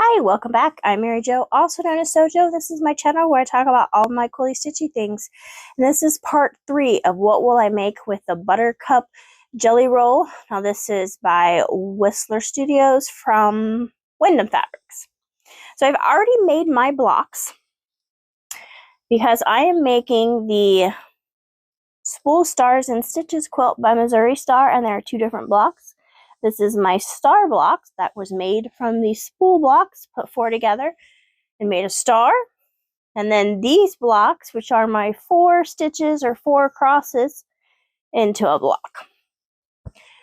Hi, welcome back. I'm Mary Jo, also known as Sojo. This is my channel where I talk about all my coolly stitchy things. And this is part 3 of what will I make with the Buttercup jelly roll. Now this is by Whistler Studios from Windham Fabrics. So I've already made my blocks because I am making the Spool Stars and Stitches quilt by Missouri Star, and there are 2 different blocks. This is my star blocks that was made from the spool blocks, put 4 together and made a star. And then these blocks, which are my 4 stitches or 4 crosses into a block.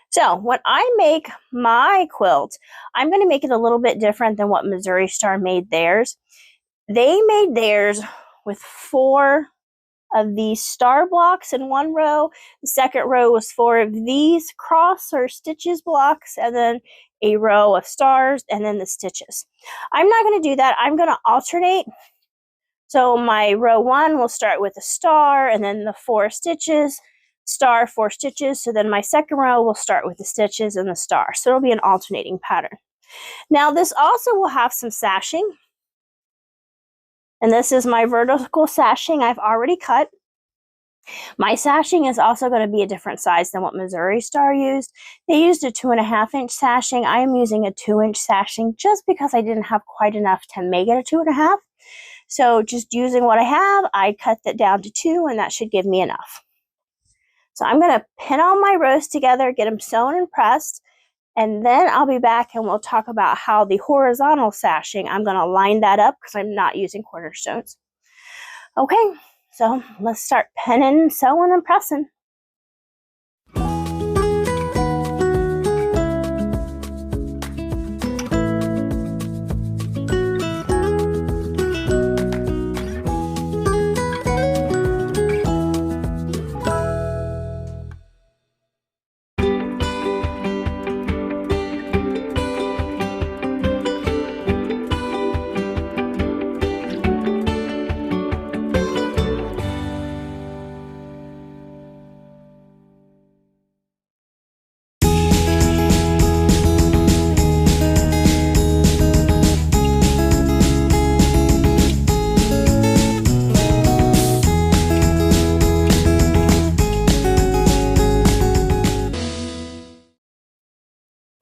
So when I make my quilt, I'm going to make it a little bit different than what Missouri Star made theirs. They made theirs with 4 of these star blocks in one row. The second row was 4 of these cross or stitches blocks, and then a row of stars, and then the stitches. I'm not going to do that. I'm going to alternate. So my row 1 will start with a star, and then the 4 stitches, star, 4 stitches. So then my second row will start with the stitches and the star. So it'll be an alternating pattern. Now this also will have some sashing. And this is my vertical sashing I've already cut. My sashing is also going to be a different size than what Missouri Star used. They used a 2.5-inch sashing. I am using a 2-inch sashing just because I didn't have quite enough to make it a 2.5. So just using what I have, I cut that down to 2, and that should give me enough. So I'm going to pin all my rows together, get them sewn and pressed. And then I'll be back and we'll talk about how the horizontal sashing, I'm going to line that up because I'm not using cornerstones. Okay, so let's start pinning, sewing, and pressing.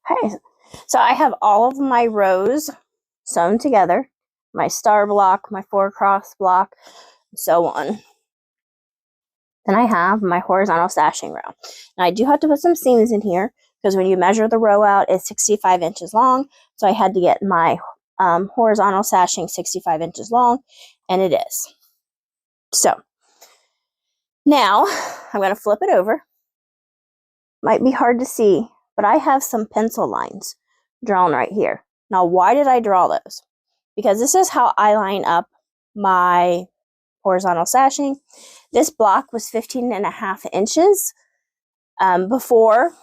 Okay, so I have all of my rows sewn together, my star block, my 4 cross block, and so on. Then I have my horizontal sashing row. Now I do have to put some seams in here because when you measure the row out, it's 65 inches long. So I had to get my horizontal sashing 65 inches long, and it is. So now I'm going to flip it over. Might be hard to see, but I have some pencil lines drawn right here. Now, why did I draw those? Because this is how I line up my horizontal sashing. This block was 15.5 inches. Before,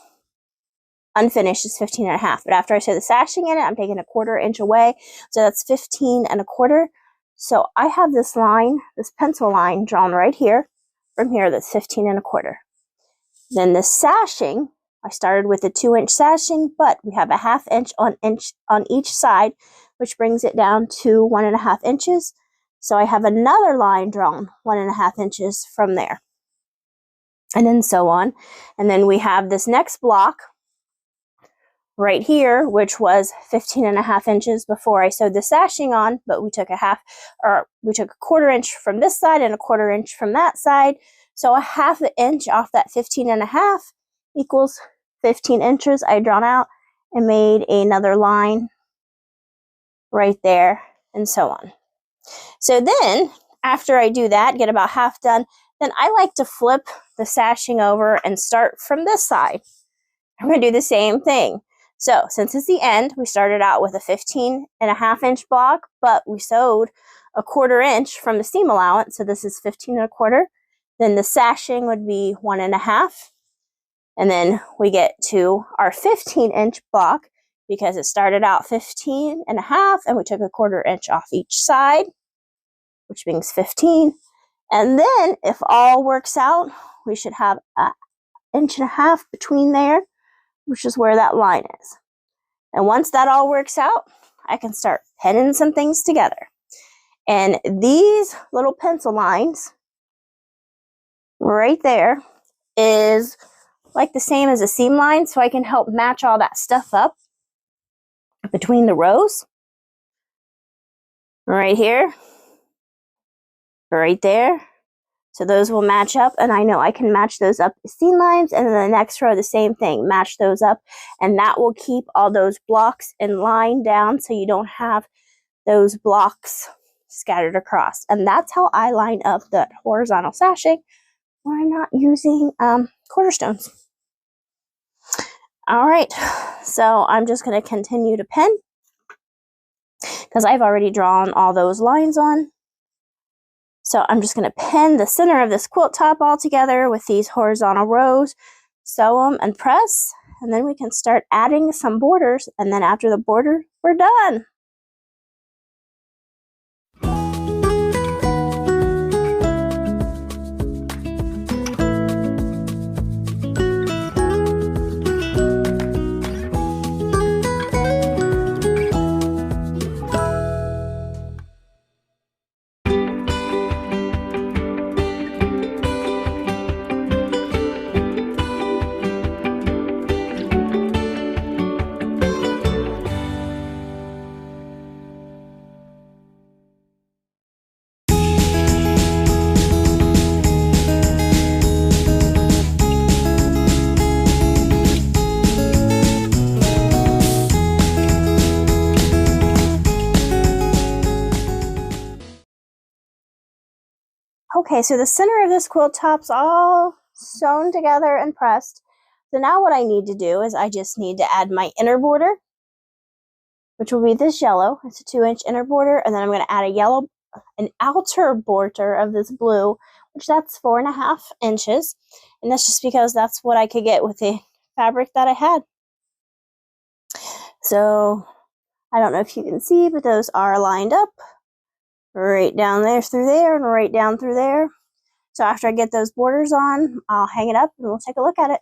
unfinished is 15.5. But after I sew the sashing in it, I'm taking 1/4 inch away. So that's 15.25. So I have this line, this pencil line drawn right here, from here, that's 15.25. Then the sashing, I started with a 2-inch sashing, but we have a 1/2 inch on each side, which brings it down to 1.5 inches. So I have another line drawn 1.5 inches from there. And then so on. And then we have this next block right here, which was 15.5 inches before I sewed the sashing on, but we took a 1/4 inch from this side and a 1/4 inch from that side. So a 1/2 inch off that 15.5 equals 15 inches I drawn out and made another line right there, and so on. So then, after I do that, get about half done, then I like to flip the sashing over and start from this side. I'm going to do the same thing. So, since it's the end, we started out with a 15.5 inch block, but we sewed a 1/4 inch from the seam allowance, so this is 15.25. Then the sashing would be 1.5. And then we get to our 15-inch block because it started out 15.5 and we took a 1/4 inch off each side, which means 15. And then if all works out, we should have an 1.5 inch between there, which is where that line is. And once that all works out, I can start pinning some things together. And these little pencil lines right there is like the same as a seam line, so I can help match all that stuff up between the rows. Right here, right there. So those will match up, and I know I can match those up to seam lines, and then the next row the same thing, match those up, and that will keep all those blocks in line down so you don't have those blocks scattered across. And that's how I line up the horizontal sashing when I'm not using quarter stones. All right, so I'm just going to continue to pin because I've already drawn all those lines on. So I'm just going to pin the center of this quilt top all together with these horizontal rows, sew them and press, and then we can start adding some borders, and then after the border, we're done. Okay, so the center of this quilt top's all sewn together and pressed. So now what I need to do is I just need to add my inner border, which will be this yellow. It's a 2-inch inner border, and then I'm going to add an outer border of this blue, which that's 4.5 inches. And that's just because that's what I could get with the fabric that I had. So I don't know if you can see, but those are lined up right down there through there and right down through there. So after I get those borders on, I'll hang it up and we'll take a look at it.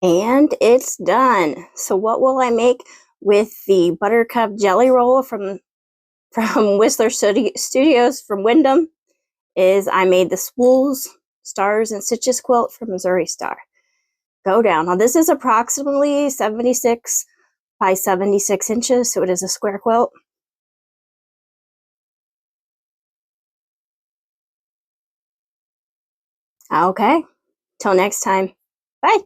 And it's done. So what will I make with the Buttercup jelly roll from Whistler Studios from Windham is I made the Spool Stars and Stitches quilt from Missouri Star. Go down. Now this is approximately 76 by 76 inches, so it is a square quilt. Okay, till next time. Bye.